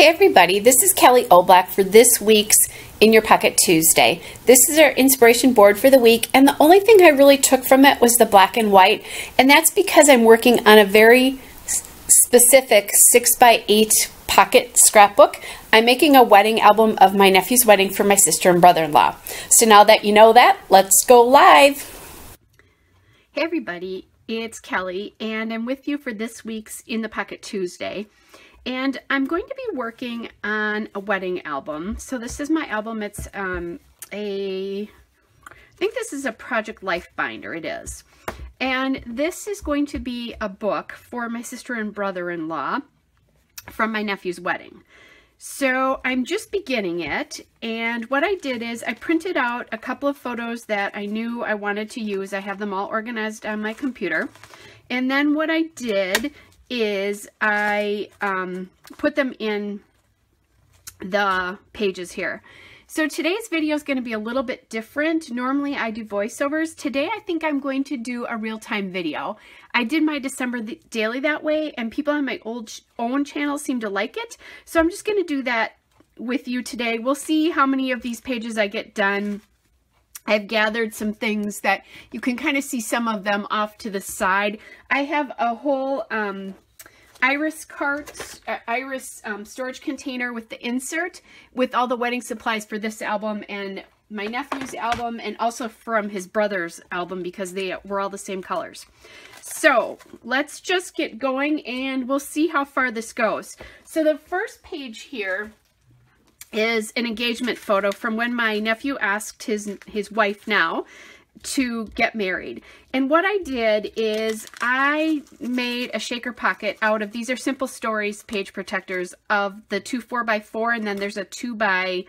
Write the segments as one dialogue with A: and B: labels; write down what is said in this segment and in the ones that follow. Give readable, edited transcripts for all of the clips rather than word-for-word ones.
A: Hey everybody, this is Kelly O'Black for this week's In Your Pocket Tuesday. This is our inspiration board for the week, and the only thing I really took from it was the black and white, and that's because I'm working on a very specific 6x8 pocket scrapbook. I'm making a wedding album of my nephew's wedding for my sister and brother-in-law. So now that you know that, let's go live. Hey everybody, it's Kelly, and I'm with you for this week's In the Pocket Tuesday. And I'm going to be working on a wedding album. So this is my album. It's I think this is a Project Life binder. It is. And this is going to be a book for my sister and brother-in-law from my nephew's wedding. So I'm just beginning it. And what I did is I printed out a couple of photos that I knew I wanted to use. I have them all organized on my computer. And then what I did is I put them in the pages here. So today's video is going to be a little bit different. Normally I do voiceovers. Today I think I'm going to do a real-time video. I did my December daily that way, and people on my own channel seem to like it. So I'm just going to do that with you today. We'll see how many of these pages I get done. I've gathered some things that you can kind of see some of them off to the side. I have a whole iris storage container with the insert with all the wedding supplies for this album and my nephew's album, and also from his brother's album because they were all the same colors. So let's just get going and we'll see how far this goes. So the first page here is an engagement photo from when my nephew asked his wife now to get married. And what I did is I made a shaker pocket out of, these are Simple Stories page protectors, of the two 4x4, and then there's a 2x8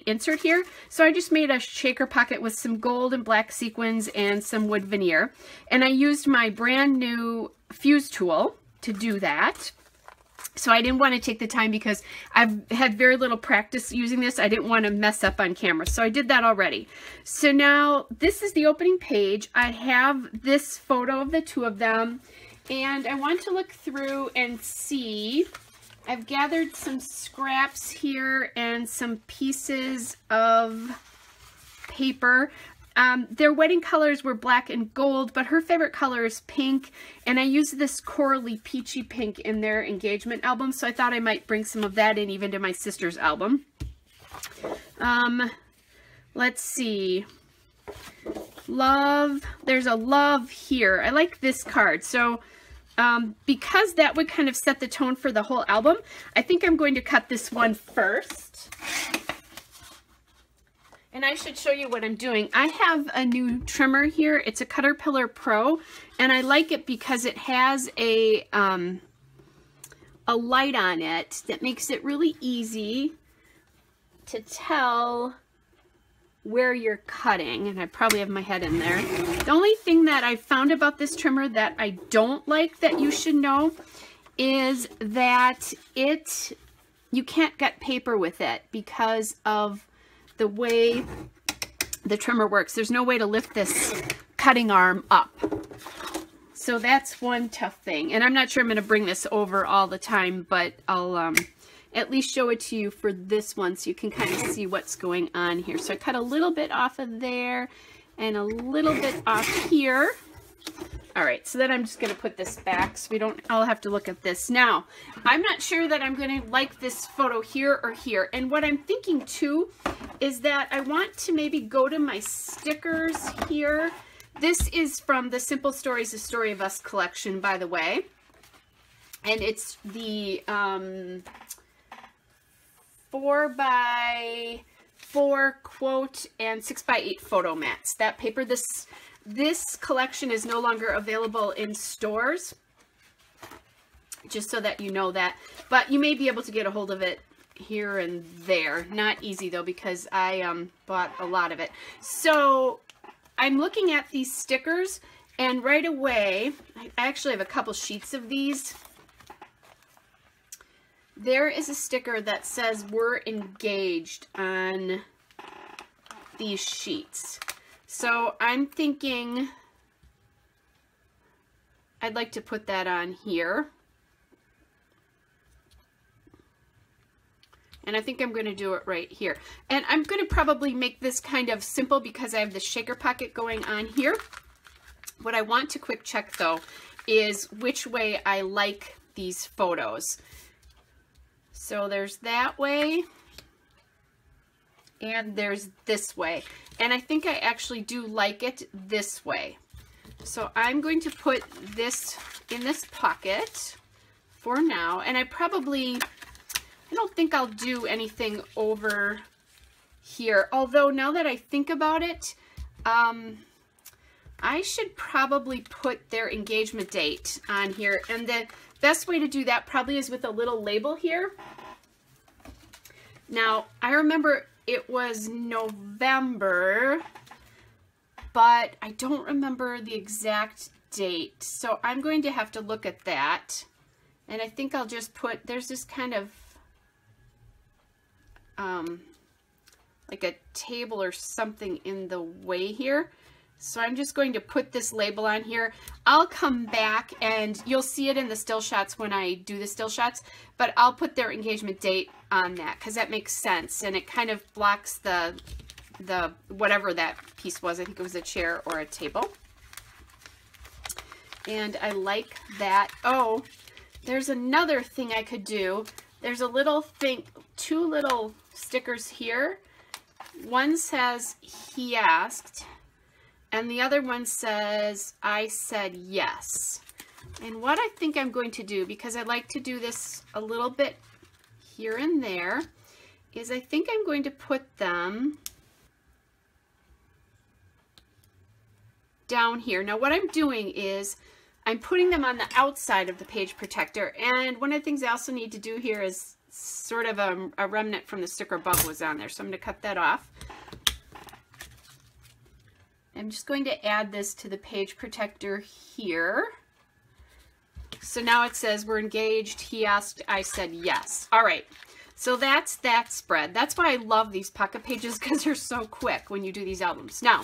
A: insert here. So I just made a shaker pocket with some gold and black sequins and some wood veneer. And I used my brand new fuse tool to do that. So I didn't want to take the time because I've had very little practice using this. I didn't want to mess up on camera. So I did that already. So now this is the opening page. I have this photo of the two of them. And I want to look through and see. I've gathered some scraps here and some pieces of paper. Their wedding colors were black and gold, but her favorite color is pink, and I used this corally peachy pink in their engagement album, so I thought I might bring some of that in even to my sister's album. Let's see. Love. There's a love here. I like this card. So because that would kind of set the tone for the whole album, I think I'm going to cut this one first. And I should show you what I'm doing. I have a new trimmer here. It's a Caterpillar Pro, and I like it because it has a light on it that makes it really easy to tell where you're cutting. And I probably have my head in there. The only thing that I found about this trimmer that I don't like that you should know is that you can't gut paper with it because of the way the trimmer works. There's no way to lift this cutting arm up. So that's one tough thing. And I'm not sure I'm going to bring this over all the time, but I'll at least show it to you for this one so you can kind of see what's going on here. So I cut a little bit off of there and a little bit off here. All right, so then I'm just going to put this back so we don't all have to look at this. Now, I'm not sure that I'm going to like this photo here or here. And what I'm thinking too is that I want to maybe go to my stickers here. This is from the Simple Stories, A Story of Us collection, by the way. And it's the 4x4 quote and 6x8 photo mats. That paper, this collection is no longer available in stores, just so that you know that. But you may be able to get a hold of it here and there. Not easy, though, because I bought a lot of it. So I'm looking at these stickers, and right away, I actually have a couple sheets of these. There is a sticker that says we're engaged on these sheets. So I'm thinking I'd like to put that on here. And I think I'm going to do it right here. And I'm going to probably make this kind of simple because I have the shaker pocket going on here. What I want to quick check though is which way I like these photos. So there's that way and there's this way. And I think I actually do like it this way. So I'm going to put this in this pocket for now. And I don't think I'll do anything over here. Although now that I think about it, I should probably put their engagement date on here. And the best way to do that probably is with a little label here. Now, I remember it was November, but I don't remember the exact date. So I'm going to have to look at that. And I think I'll just put, there's this kind of like a table or something in the way here. So I'm just going to put this label on here. I'll come back and you'll see it in the still shots when I do the still shots, but I'll put their engagement date on that because that makes sense. And it kind of blocks the whatever that piece was. I think it was a chair or a table. And I like that. Oh, there's another thing I could do. There's a little thing, two little stickers here. One says, he asked, and the other one says, I said yes. And what I think I'm going to do, because I like to do this a little bit here and there, is I think I'm going to put them down here. Now what I'm doing is I'm putting them on the outside of the page protector. And one of the things I also need to do here is sort of a remnant from the sticker bug was on there. So I'm going to cut that off. I'm just going to add this to the page protector here. So now it says we're engaged. He asked, I said yes. All right. So that's that spread. That's why I love these pocket pages, because they're so quick when you do these albums. Now,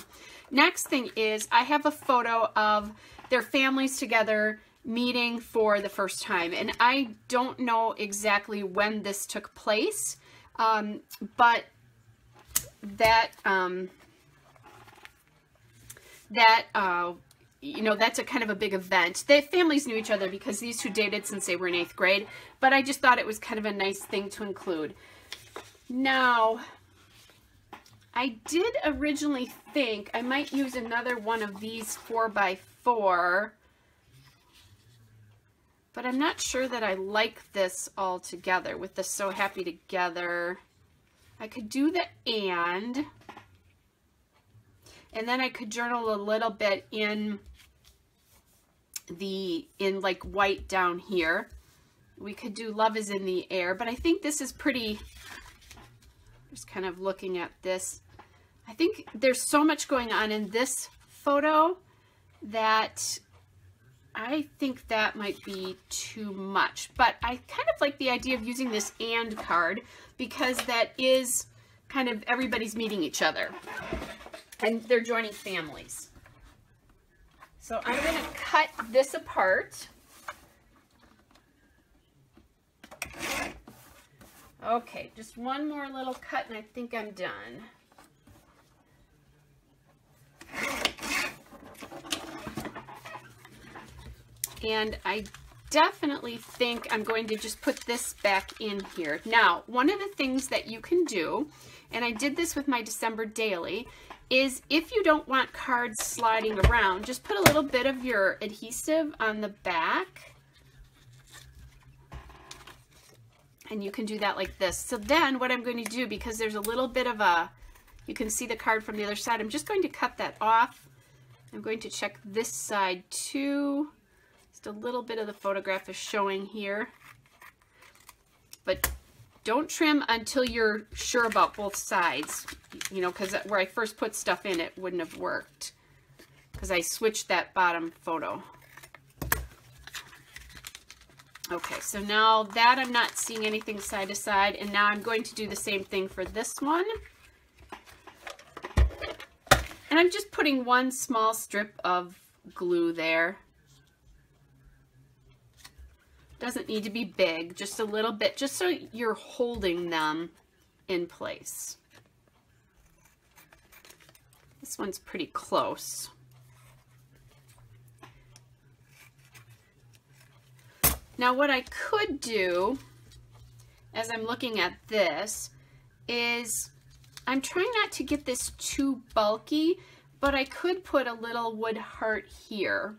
A: next thing is I have a photo of their families together meeting for the first time. And I don't know exactly when this took place, but that, you know, that's a kind of a big event. The families knew each other because these two dated since they were in 8th grade, but I just thought it was kind of a nice thing to include. Now, I did originally think I might use another one of these 4x4, but I'm not sure that I like this all together with the so happy together. I could do the and then I could journal a little bit in like white down here. We could do love is in the air, but I think this is pretty, just kind of looking at this. I think there's so much going on in this photo that I think that might be too much, but I kind of like the idea of using this and card because that is kind of everybody's meeting each other and they're joining families. So I'm going to cut this apart. Okay, just one more little cut and I think I'm done. And I definitely think I'm going to just put this back in here. Now, one of the things that you can do, and I did this with my December daily, is if you don't want cards sliding around, just put a little bit of your adhesive on the back. And you can do that like this. So then what I'm going to do, because there's a little bit of a, you can see the card from the other side, I'm just going to cut that off. I'm going to check this side too. Just a little bit of the photograph is showing here. But don't trim until you're sure about both sides, you know, because where I first put stuff in, it wouldn't have worked because I switched that bottom photo. Okay, so now that I'm not seeing anything side to side, and now I'm going to do the same thing for this one. And I'm just putting one small strip of glue there. Doesn't need to be big, just a little bit, just so you're holding them in place. This one's pretty close. Now what I could do, as I'm looking at this, is I'm trying not to get this too bulky, but I could put a little wood heart here.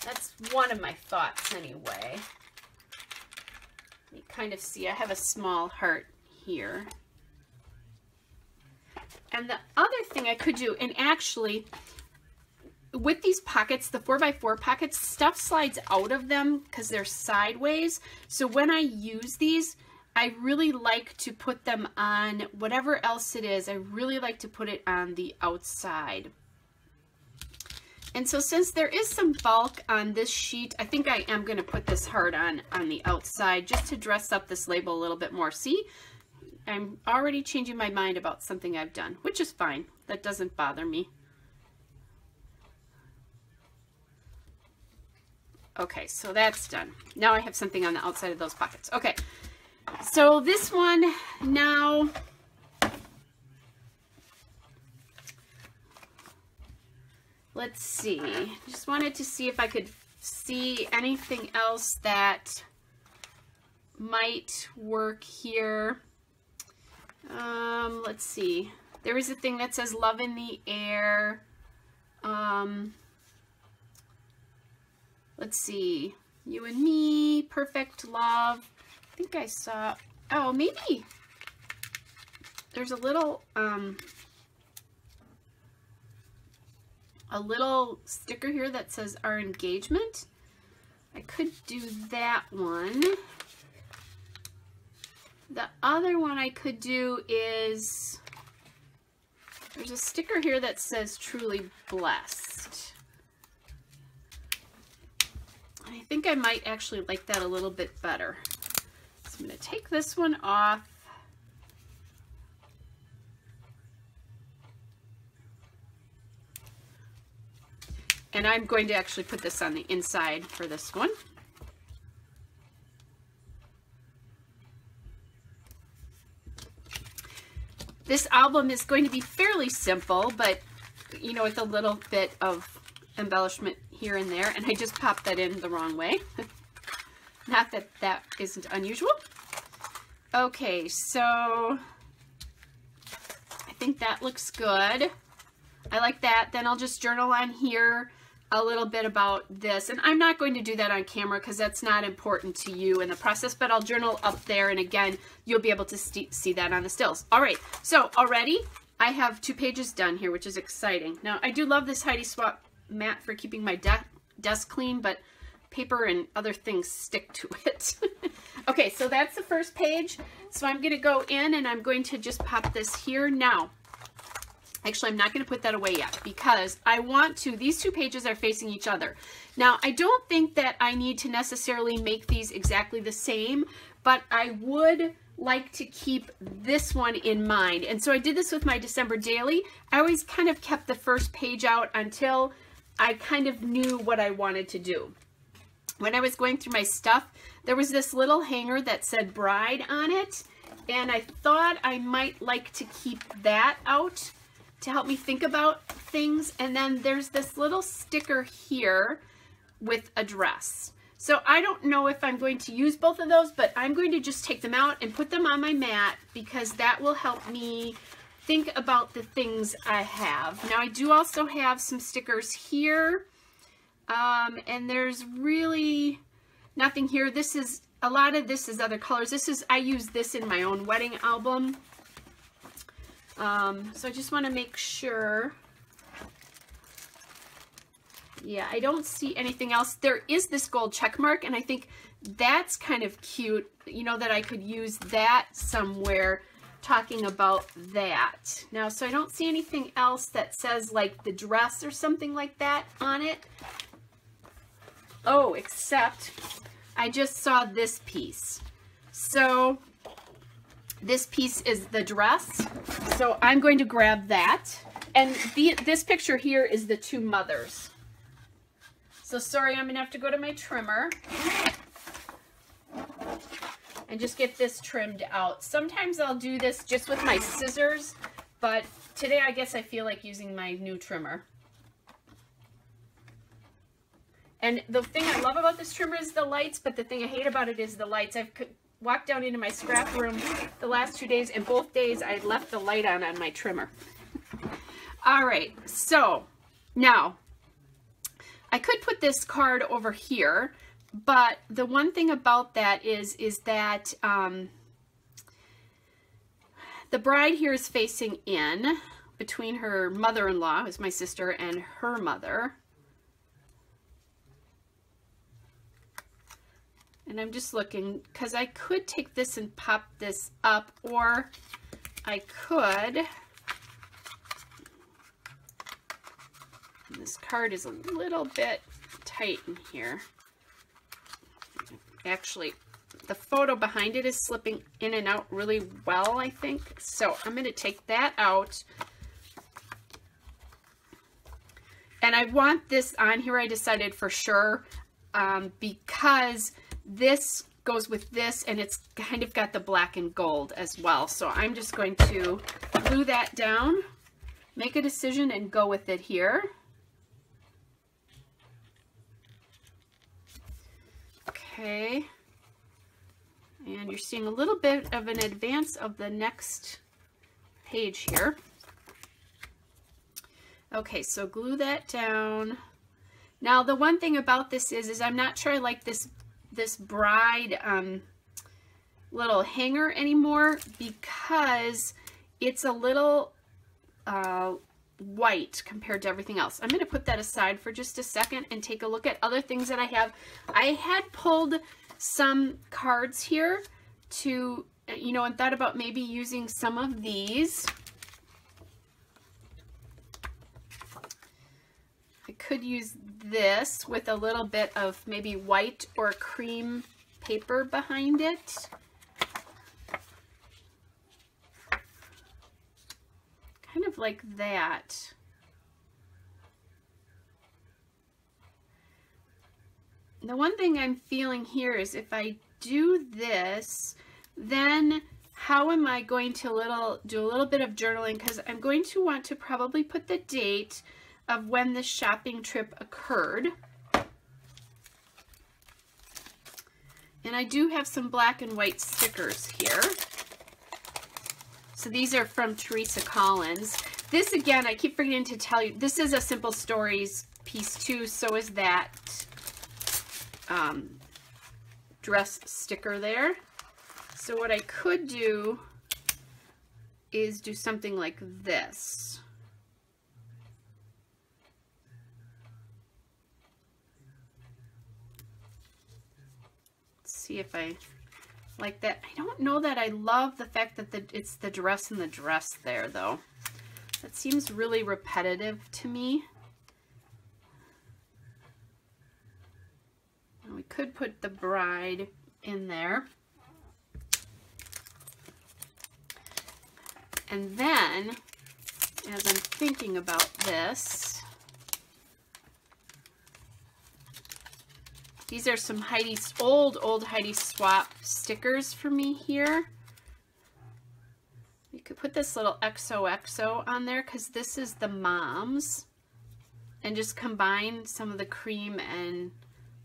A: That's one of my thoughts anyway. You kind of see I have a small heart here. And the other thing I could do, and actually with these pockets, the 4x4 pockets, stuff slides out of them because they're sideways. So when I use these, I really like to put them on whatever else it is. I really like to put it on the outside. And so since there is some bulk on this sheet, I think I am going to put this heart on the outside just to dress up this label a little bit more. See, I'm already changing my mind about something I've done, which is fine. That doesn't bother me. Okay, so that's done. Now I have something on the outside of those pockets. Okay, so this one now, let's see. Just wanted to see if I could see anything else that might work here. Let's see. There is a thing that says love in the air. Let's see, you and me, perfect love. I think I saw, oh, maybe there's a little sticker here that says our engagement. I could do that one. The other one I could do is, there's a sticker here that says truly blessed. I think I might actually like that a little bit better. So I'm going to take this one off. And I'm going to actually put this on the inside for this one. This album is going to be fairly simple, but you know, with a little bit of embellishment here and there, and I just popped that in the wrong way. Not that that isn't unusual. Okay, so I think that looks good. I like that. Then I'll just journal on here a little bit about this, and I'm not going to do that on camera because that's not important to you in the process, but I'll journal up there, and again, you'll be able to see that on the stills. All right, so already I have 2 pages done here, which is exciting. Now, I do love this Heidi Swap mat for keeping my desk clean, but paper and other things stick to it. Okay, so that's the first page. So I'm going to go in and I'm going to just pop this here now. Actually, I'm not going to put that away yet because I want to, these 2 pages are facing each other. Now, I don't think that I need to necessarily make these exactly the same, but I would like to keep this one in mind. And so I did this with my December daily. I always kind of kept the first page out until I kind of knew what I wanted to do. When I was going through my stuff, there was this little hanger that said bride on it, and I thought I might like to keep that out to help me think about things. And then there's this little sticker here with a dress. So I don't know if I'm going to use both of those, but I'm going to just take them out and put them on my mat because that will help me think about the things I have. Now I do also have some stickers here, and there's really nothing here. This is, a lot of this is other colors. This is, I use this in my own wedding album. So I just want to make sure. Yeah, I don't see anything else. There is this gold check mark, and I think that's kind of cute, you know, that I could use that somewhere talking about that. Now, so I don't see anything else that says like the dress or something like that on it. Oh, except I just saw this piece. So this piece is the dress. So I'm going to grab that. And this picture here is the 2 mothers. So sorry, I'm gonna have to go to my trimmer. and just get this trimmed out. Sometimes I'll do this just with my scissors, but today I guess I feel like using my new trimmer. And the thing I love about this trimmer is the lights, but the thing I hate about it is the lights. I've walked down into my scrap room the last 2 days, and both days I left the light on my trimmer. All right, so now I could put this card over here, but the one thing about that is that the bride here is facing in between her mother-in-law, who's my sister, and her mother. And I'm just looking, because I could take this and pop this up, or I could, this card is a little bit tight in here. Actually, the photo behind it is slipping in and out really well, I think. So I'm going to take that out. And I want this on here, I decided for sure, because this goes with this, and it's kind of got the black and gold as well. So I'm just going to glue that down, make a decision, and go with it here. Okay. And you're seeing a little bit of an advance of the next page here. Okay, so glue that down. Now the one thing about this is I'm not sure I like this bride little hanger anymore, because it's a little white compared to everything else. I'm going to put that aside for just a second and take a look at other things that I have. I had pulled some cards here to, you know, and thought about maybe using some of these. I could use this with a little bit of maybe white or cream paper behind it. Kind of like that. The one thing I'm feeling here is if I do this, then how am I going to do a little bit of journaling, because I'm going to want to probably put the date of when the shopping trip occurred. And I do have some black and white stickers here. So these are from Teresa Collins. This, again, I keep forgetting to tell you, this is a Simple Stories piece too, so is that dress sticker there. So what I could do is do something like this. Let's see if I like that. I don't know that I love the fact that it's the dress and the dress there, though. That seems really repetitive to me. And we could put the bride in there. And then, as I'm thinking about this, these are some old Heidi Swap stickers for me here. You could put this little XOXO on there because this is the mom's, and just combine some of the cream and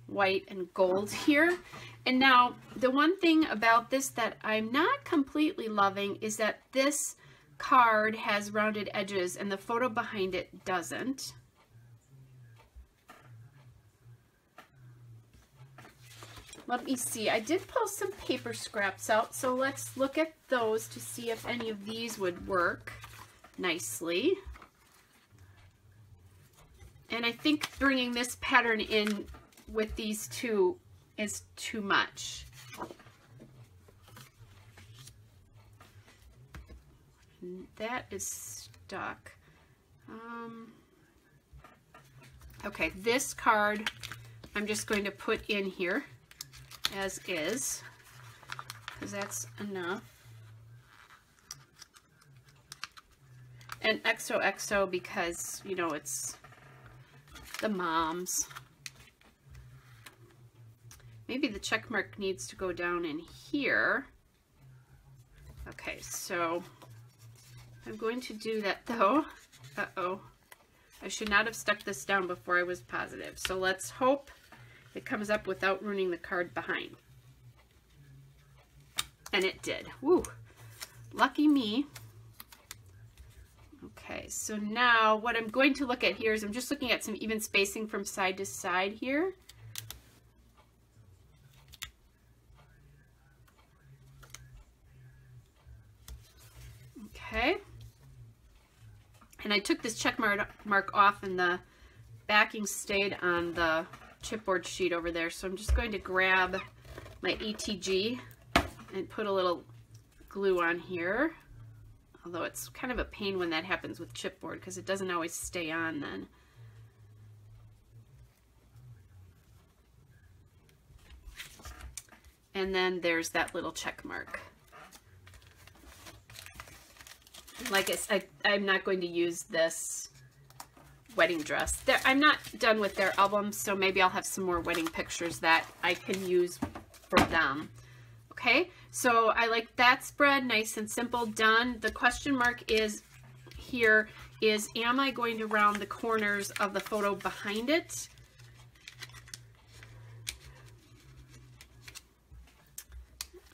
A: white and gold here. And now the one thing about this that I'm not completely loving is that this card has rounded edges and the photo behind it doesn't. Let me see. I did pull some paper scraps out, so let's look at those to see if any of these would work nicely. And I think bringing this pattern in with these two is too much. That is stuck. Okay, this card I'm just going to put in here as is, because that's enough. And XOXO because, you know, it's the mom's. Maybe the check mark needs to go down in here. Okay, so I'm going to do that though. Uh-oh. I should not have stuck this down before I was positive. So let's hope it comes up without ruining the card behind. And it did. Woo! Lucky me. Okay, so now what I'm going to look at here is I'm just looking at some even spacing from side to side here. Okay. And I took this check mark off and the backing stayed on the chipboard sheet over there. So I'm just going to grab my ETG and put a little glue on here. Although it's kind of a pain when that happens with chipboard because it doesn't always stay on then. And then there's that little check mark. Like I said, I'm not going to use this wedding dress. I'm not done with their album, so maybe I'll have some more wedding pictures that I can use for them. Okay, so I like that spread, nice and simple, done. The question mark is here is, am I going to round the corners of the photo behind it?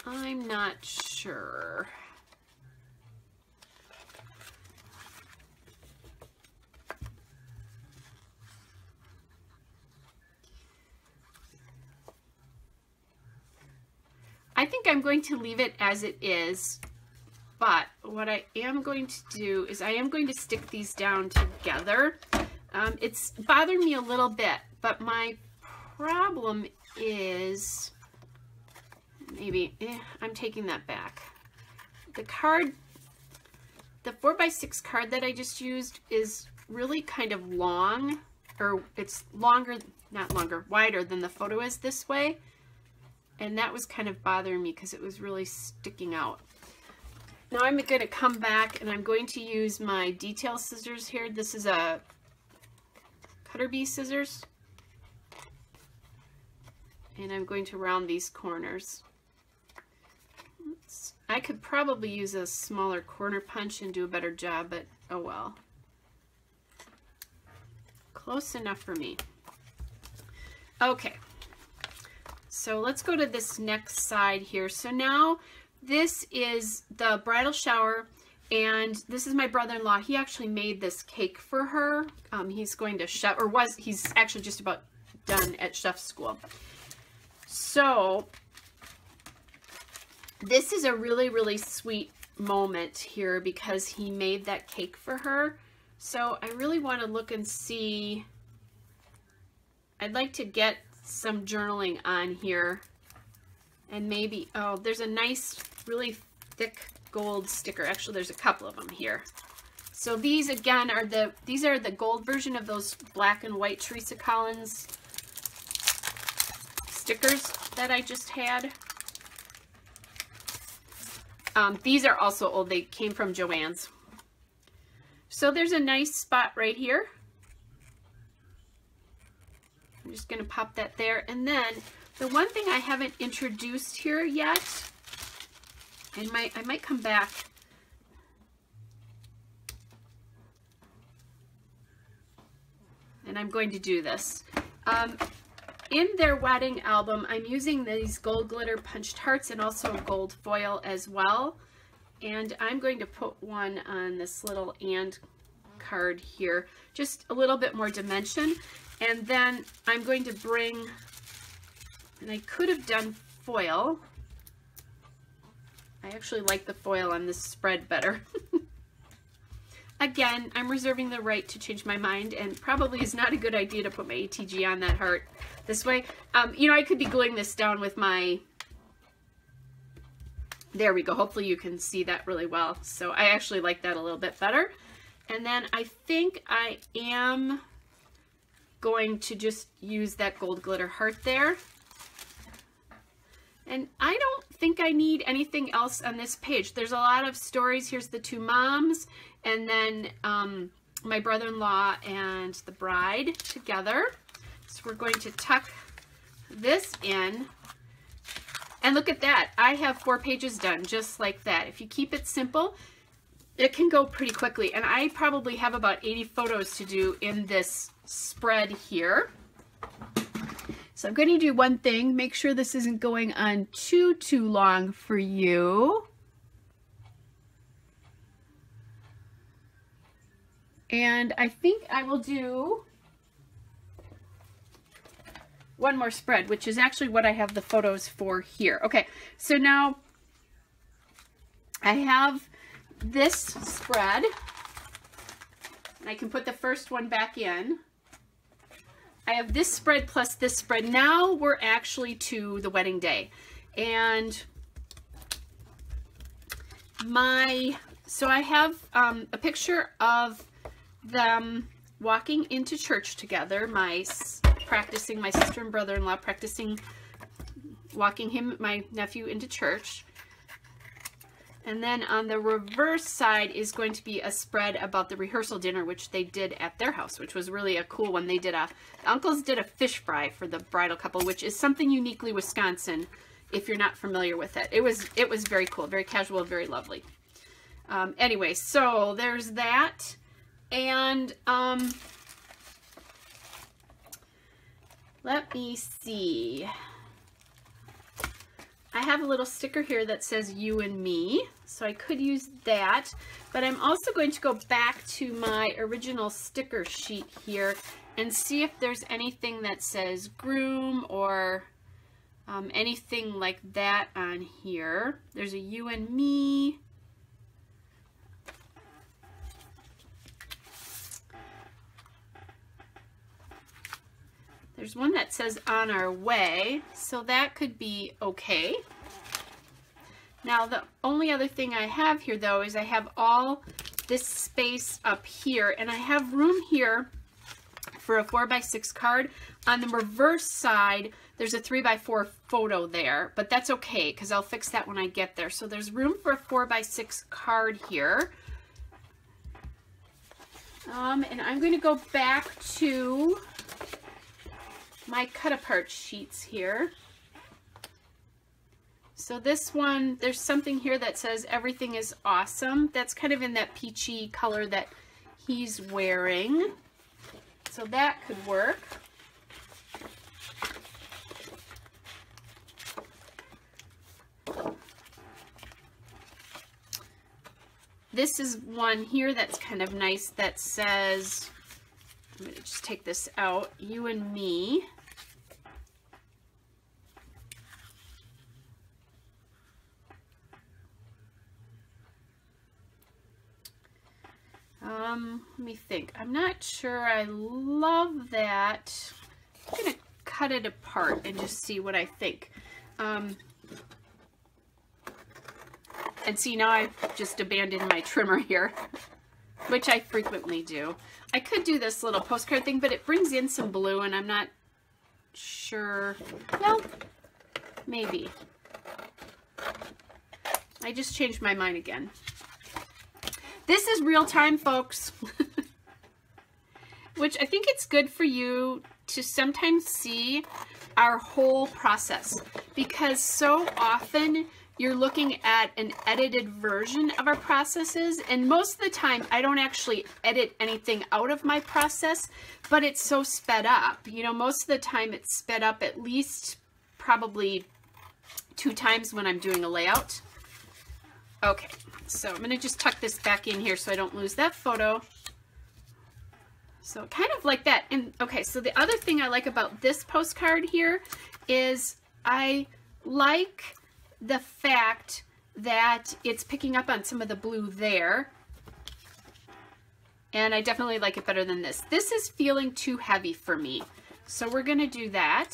A: I'm not sure. I think I'm going to leave it as it is, but what I am going to do is I am going to stick these down together. It's bothering me a little bit, but my problem is, maybe, I'm taking that back. The card, the 4x6 card that I just used is really kind of long, or it's longer, not longer, wider than the photo is this way. And that was kind of bothering me because it was really sticking out. Now I'm going to come back and I'm going to use my detail scissors here. This is a cutter bee scissors. And I'm going to round these corners. I could probably use a smaller corner punch and do a better job, but oh well. Close enough for me. Okay. So let's go to this next side here. So now this is the bridal shower, and this is my brother-in-law. He actually made this cake for her. He's going to chef, or he's actually just about done at chef school. So this is a really, really sweet moment here because he made that cake for her. So I really want to look and see. I'd like to get some journaling on here, and maybe, oh, there's a nice really thick gold sticker. Actually, there's a couple of them here. So these again are these are the gold version of those black and white Teresa Collins stickers that I just had. These are also old. They came from Joann's. So there's a nice spot right here. I'm just going to pop that there. And then the one thing I haven't introduced here yet, and I might come back. And I'm going to do this. In their wedding album, I'm using these gold glitter punched hearts and also gold foil as well. And I'm going to put one on this little and card here, just a little bit more dimension. And then I'm going to bring, and I could have done foil. I actually like the foil on this spread better. Again, I'm reserving the right to change my mind, and probably is not a good idea to put my ATG on that heart this way. You know, I could be gluing this down with my, there we go. Hopefully you can see that really well. So I actually like that a little bit better. And then I think I am going to just use that gold glitter heart there. And I don't think I need anything else on this page. There's a lot of stories. Here's the two moms, and then my brother-in-law and the bride together. So we're going to tuck this in. And look at that. I have 4 pages done just like that. If you keep it simple, it can go pretty quickly. And I probably have about 80 photos to do in this spread here. So I'm going to do one thing. Make sure this isn't going on too long for you. And I think I will do one more spread, which is actually what I have the photos for here. Okay, so now I have this spread, and I can put the first one back in. I have this spread plus this spread. Now we're actually to the wedding day. And so I have a picture of them walking into church together, my sister and brother-in-law walking my nephew into church. And then on the reverse side is going to be a spread about the rehearsal dinner, which they did at their house, which was really a cool one. The uncles did a fish fry for the bridal couple, which is something uniquely Wisconsin if you're not familiar with it. It was very cool, very casual, very lovely. Anyway, so there's that. And let me see. I have a little sticker here that says you and me, so I could use that, but I'm also going to go back to my original sticker sheet here and see if there's anything that says groom or anything like that on here. There's a you and me. There's one that says on our way, so that could be okay. Now the only other thing I have here though is I have all this space up here, and I have room here for a 4x6 card. On the reverse side, there's a 3x4 photo there, but that's okay because I'll fix that when I get there. So there's room for a 4x6 card here. And I'm going to go back to my cut apart sheets here. So this one, there's something here that says everything is awesome. That's kind of in that peachy color that he's wearing. So that could work. This is one here that's kind of nice that says, I'm going to just take this out, you and me. Let me think. I'm not sure I love that. I'm going to cut it apart and just see what I think. And see, now I've just abandoned my trimmer here, which I frequently do. I could do this little postcard thing, but it brings in some blue, and I'm not sure. Well, maybe. I just changed my mind again. This is real time, folks. Which I think it's good for you to sometimes see our whole process, because so often you're looking at an edited version of our processes, and most of the time I don't actually edit anything out of my process, but it's so sped up. You know, most of the time it's sped up at least probably 2 times when I'm doing a layout. Okay, so I'm going to just tuck this back in here so I don't lose that photo. So kind of like that. And okay, so the other thing I like about this postcard here is I like the fact that it's picking up on some of the blue there. And I definitely like it better than this. This is feeling too heavy for me. So we're going to do that.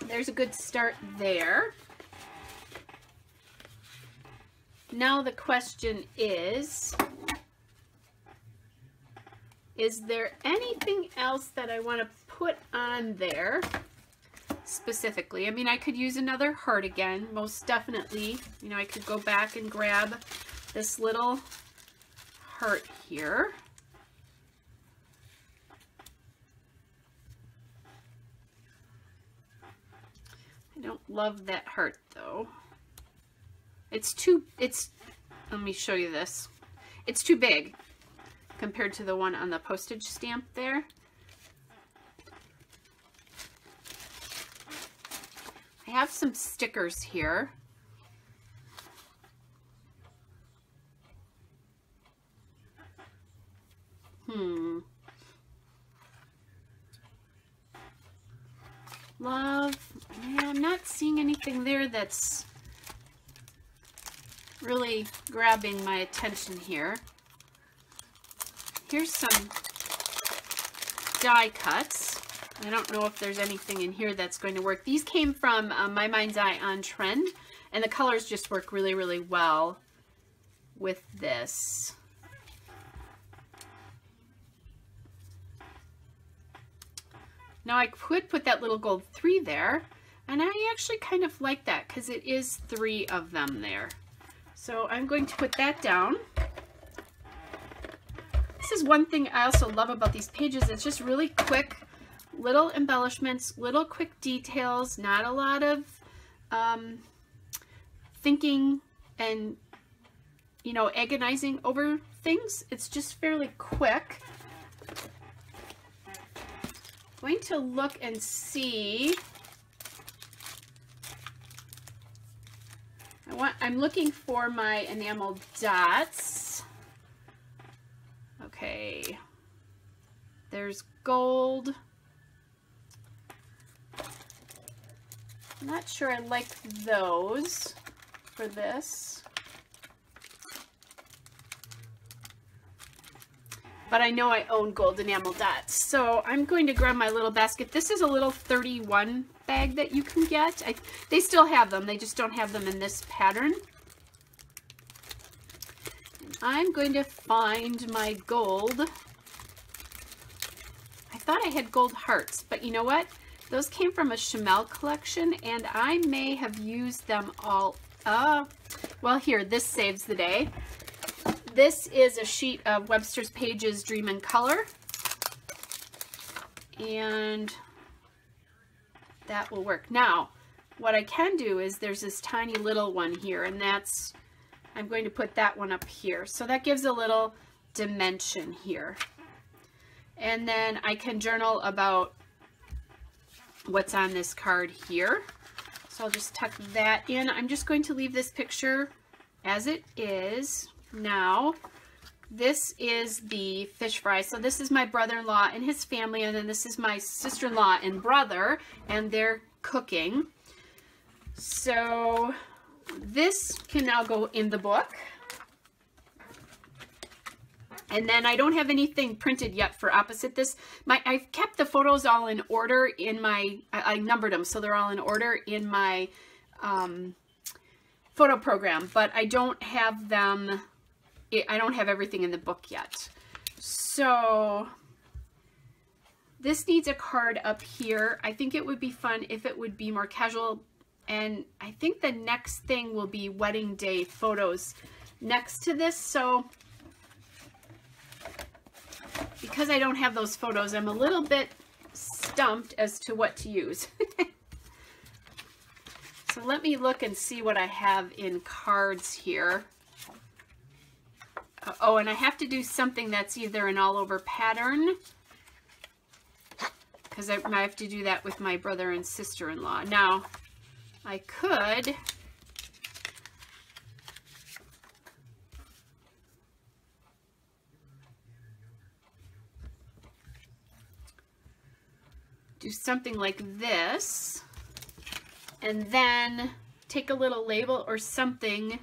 A: There's a good start there. Now the question is there anything else that I want to put on there specifically? I mean, I could use another heart again, most definitely. You know, I could go back and grab this little heart here. I don't love that heart though. Let me show you this. It's too big compared to the one on the postage stamp there. I have some stickers here. Love. Yeah, I'm not seeing anything there that's really grabbing my attention here. Here's some die cuts. I don't know if there's anything in here that's going to work. These came from My Mind's Eye on Trend, and the colors just work really, really well with this. Now I could put that little gold 3 there, and I actually kind of like that because it is 3 of them there. So I'm going to put that down. This is one thing I also love about these pages. It's just really quick, little embellishments, little quick details, not a lot of thinking and, you know, agonizing over things. It's just fairly quick. Going to look and see. I'm looking for my enamel dots. Okay. There's gold. I'm not sure I like those for this. But I know I own gold enamel dots. So I'm going to grab my little basket. This is a little 31 bag that you can get. They still have them. They just don't have them in this pattern. And I'm going to find my gold. I thought I had gold hearts, but you know what? Those came from a Chamel collection, and I may have used them all up. Well, here, this saves the day. This is a sheet of Webster's Pages Dream in Color, and that will work. Now, what I can do is there's this tiny little one here, and that's, I'm going to put that one up here. So that gives a little dimension here. And then I can journal about what's on this card here. So I'll just tuck that in. I'm just going to leave this picture as it is. Now, this is the fish fry. So this is my brother-in-law and his family, and then this is my sister-in-law and brother, and they're cooking. So this can now go in the book. And then I don't have anything printed yet for opposite this. I've kept the photos all in order in my, I numbered them, so they're all in order in my photo program, but I don't have them, I don't have everything in the book yet. So this needs a card up here. I think it would be fun if it would be more casual, and I think the next thing will be wedding day photos next to this. So because I don't have those photos, I'm a little bit stumped as to what to use. So let me look and see what I have in cards here. Oh, and I have to do something that's either an all-over pattern, because I have to do that with my brother and sister-in-law. Now, I could do something like this, and then take a little label or something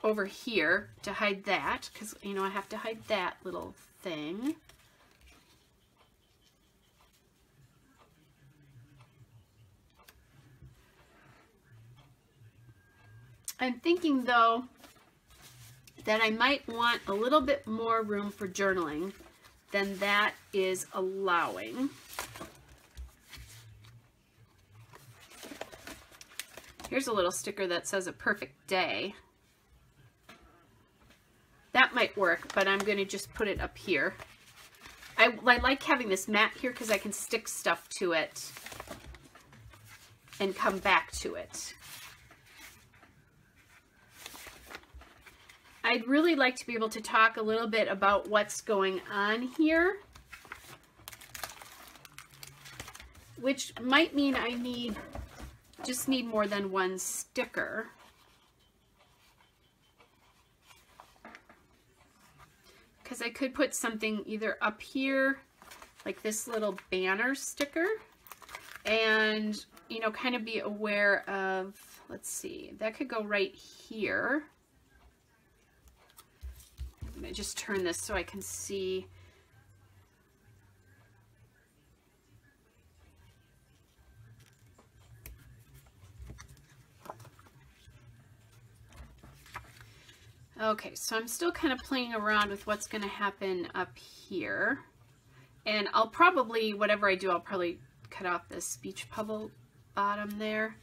A: over here to hide that, because, you know, I have to hide that little thing. I'm thinking, though, that I might want a little bit more room for journaling than that is allowing. Here's a little sticker that says a perfect day. That might work, but I'm going to just put it up here. I like having this mat here because I can stick stuff to it. and come back to it. I'd really like to be able to talk a little bit about what's going on here, which might mean I just need more than one sticker. Because I could put something either up here, like this little banner sticker, and, you know, kind of be aware of, let's see, that could go right here. I'm going to just turn this so I can see. Okay, so I'm still kind of playing around with what's going to happen up here. And I'll probably, whatever I do, I'll probably cut off this speech bubble bottom there.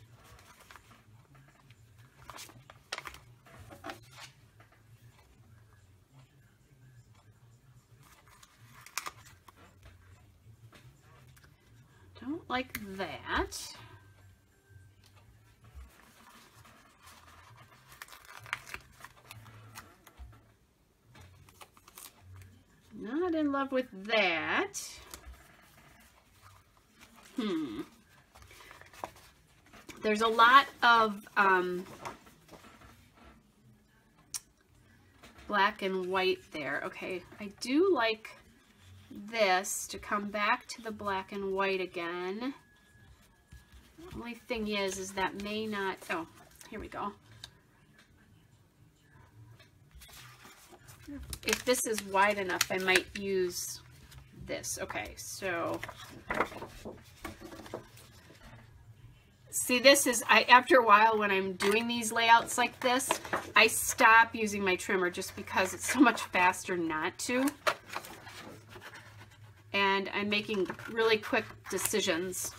A: Don't like that. Not in love with that. There's a lot of black and white there. Okay, I do like this to come back to the black and white again. Only thing is that may not, oh, here we go. If this is wide enough, I might use this. Okay, so see, this is, after a while when I'm doing these layouts like this, I stop using my trimmer just because it's so much faster not to. And I'm making really quick decisions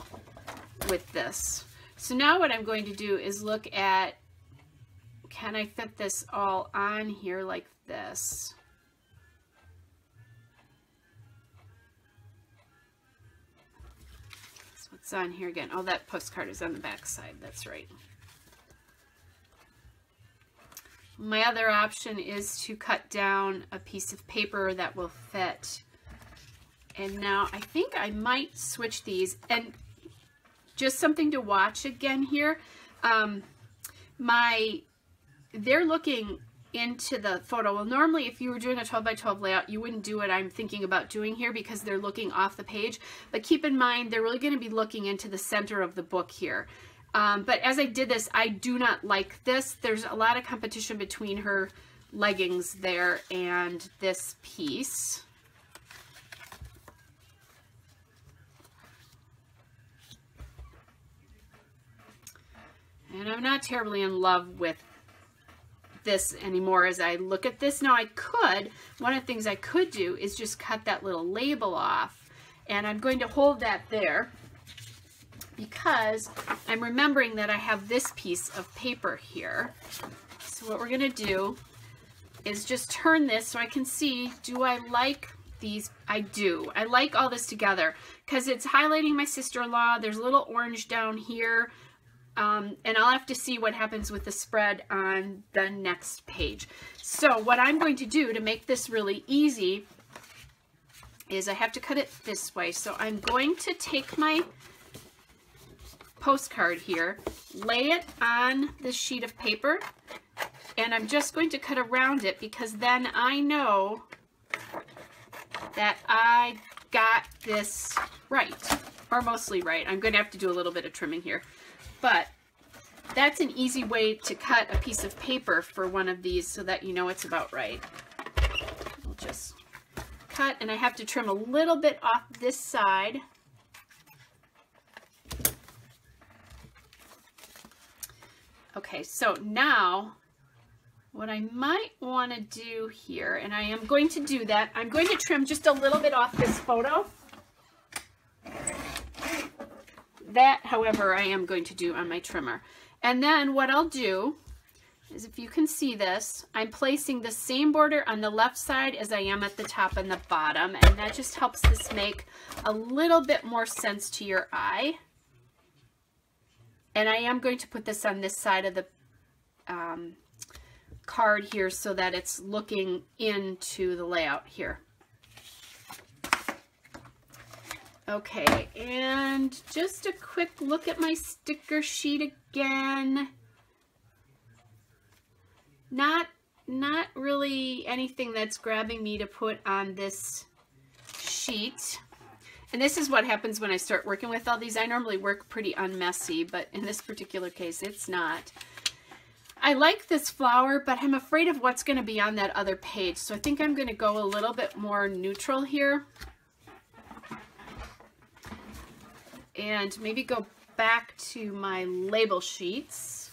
A: with this. So now what I'm going to do is look at, can I fit this all on here like this? So what's on here again? Oh, that postcard is on the back side. That's right. My other option is to cut down a piece of paper that will fit. And now I think I might switch these. And just something to watch again here. They're looking into the photo. Well, normally if you were doing a 12 by 12 layout, you wouldn't do what I'm thinking about doing here because they're looking off the page. But keep in mind, they're really going to be looking into the center of the book here. But as I did this, I do not like this. There's a lot of competition between her leggings there and this piece. And I'm not terribly in love with this anymore as I look at this. Now one of the things I could do is just cut that little label off. And I'm going to hold that there because I'm remembering that I have this piece of paper here. So what we're going to do is just turn this so I can see, do I like these? I do. I like all this together because it's highlighting my sister-in-law. There's a little orange down here. And I'll have to see what happens with the spread on the next page. So what I'm going to do to make this really easy is I have to cut it this way. So I'm going to take my postcard here, lay it on this sheet of paper, and I'm just going to cut around it because then I know that I got this right, or mostly right. I'm going to have to do a little bit of trimming here. But that's an easy way to cut a piece of paper for one of these so that you know it's about right. We'll just cut, and I have to trim a little bit off this side. Okay, so now what I might want to do here, and I am going to do that, I'm going to trim just a little bit off this photo. That, however, I am going to do on my trimmer. And then what I'll do is, if you can see this, I'm placing the same border on the left side as I am at the top and the bottom, and that just helps this make a little bit more sense to your eye. And I am going to put this on this side of the card here so that it's looking into the layout here. Okay, and just a quick look at my sticker sheet again. Not really anything that's grabbing me to put on this sheet. And this is what happens when I start working with all these. I normally work pretty unmessy, but in this particular case, it's not. I like this flower, but I'm afraid of what's going to be on that other page. So I think I'm going to go a little bit more neutral here. And maybe go back to my label sheets.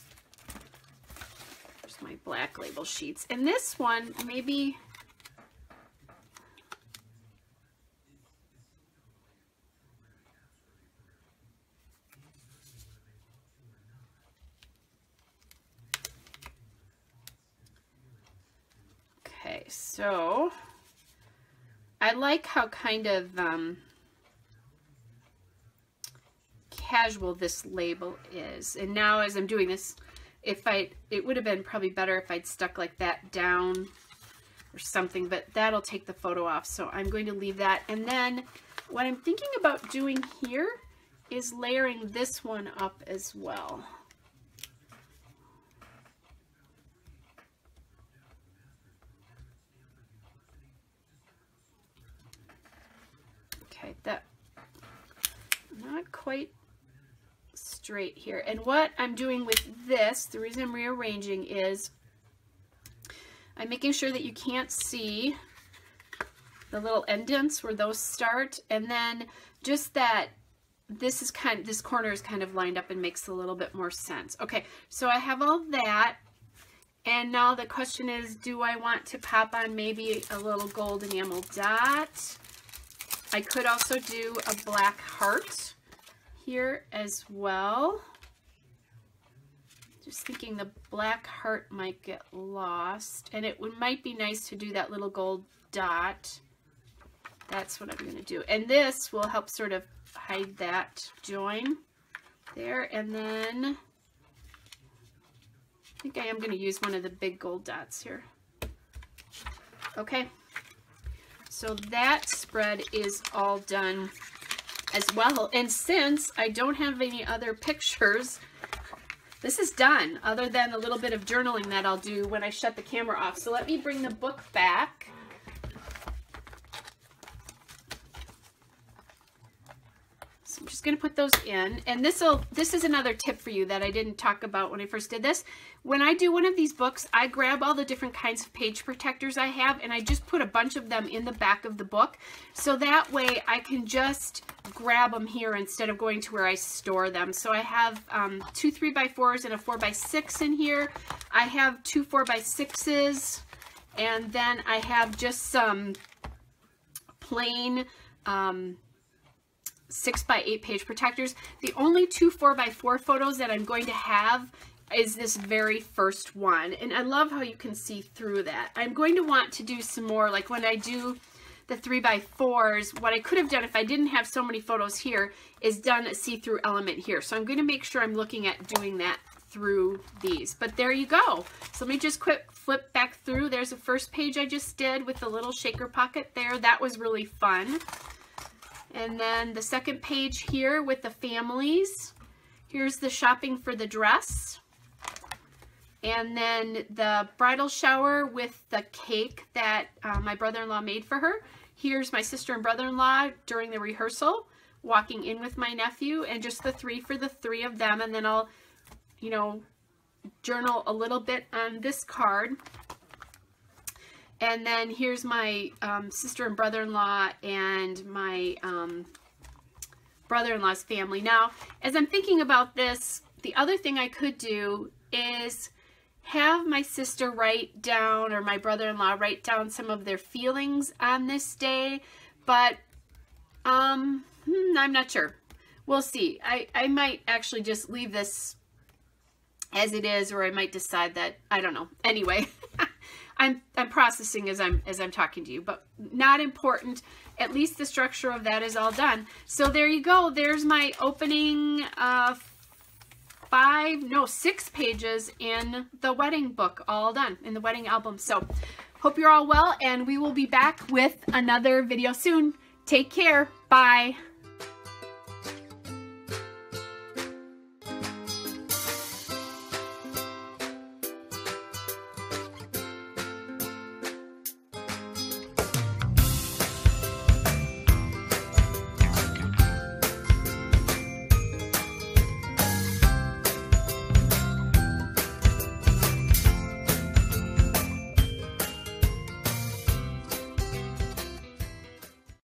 A: There's my black label sheets. And this one, maybe... Okay, so I like how kind of casual this label is. And now as I'm doing this, it would have been probably better if I'd stuck like that down or something, but that'll take the photo off. So I'm going to leave that. And then what I'm thinking about doing here is layering this one up as well. Okay, that not quite straight here. And what I'm doing with this, the reason I'm rearranging is I'm making sure that you can't see the little indents where those start, and then just that this corner is kind of lined up and makes a little bit more sense. Okay, so I have all that, and now the question is, do I want to pop on maybe a little gold enamel dot? I could also do a black heart here as well. Just thinking the black heart might get lost, and it might be nice to do that little gold dot. That's what I'm going to do. And this will help sort of hide that join there. And then I think I am going to use one of the big gold dots here. Okay. So that spread is all done as well. And since I don't have any other pictures, this is done, other than a little bit of journaling that I'll do when I shut the camera off. So let me bring the book back. So I'm just going to put those in. And this is another tip for you that I didn't talk about when I first did this. When I do one of these books, I grab all the different kinds of page protectors I have, and I just put a bunch of them in the back of the book. So that way I can just grab them here instead of going to where I store them. So I have 2 3x4s and a 4x6 in here. I have 2 4x6s, and then I have just some plain 6x8 page protectors. The only 2 4x4 photos that I'm going to have is this very first one, and I love how you can see through that. I'm going to want to do some more, like when I do the 3x4s, what I could have done if I didn't have so many photos here is done a see-through element here. So I'm going to make sure I'm looking at doing that through these. But there you go. So let me just quick flip back through. There's the first page I just did with the little shaker pocket there. That was really fun. And then the second page here with the families. Here's the shopping for the dress. And then the bridal shower with the cake that my brother-in-law made for her. Here's my sister and brother-in-law during the rehearsal, walking in with my nephew, and just the 3 for the 3 of them. And then I'll, you know, journal a little bit on this card. And then here's my sister and brother-in-law and my brother-in-law's family. Now, as I'm thinking about this, the other thing I could do is have my sister write down, or my brother-in-law write down some of their feelings on this day, but I'm not sure. We'll see. I might actually just leave this as it is, or I might decide that, I don't know. Anyway, I'm processing as I'm talking to you, but not important. At least the structure of that is all done. So there you go. There's my opening 6 pages in the wedding book, all done in the wedding album. So hope you're all well, and we will be back with another video soon. Take care. Bye.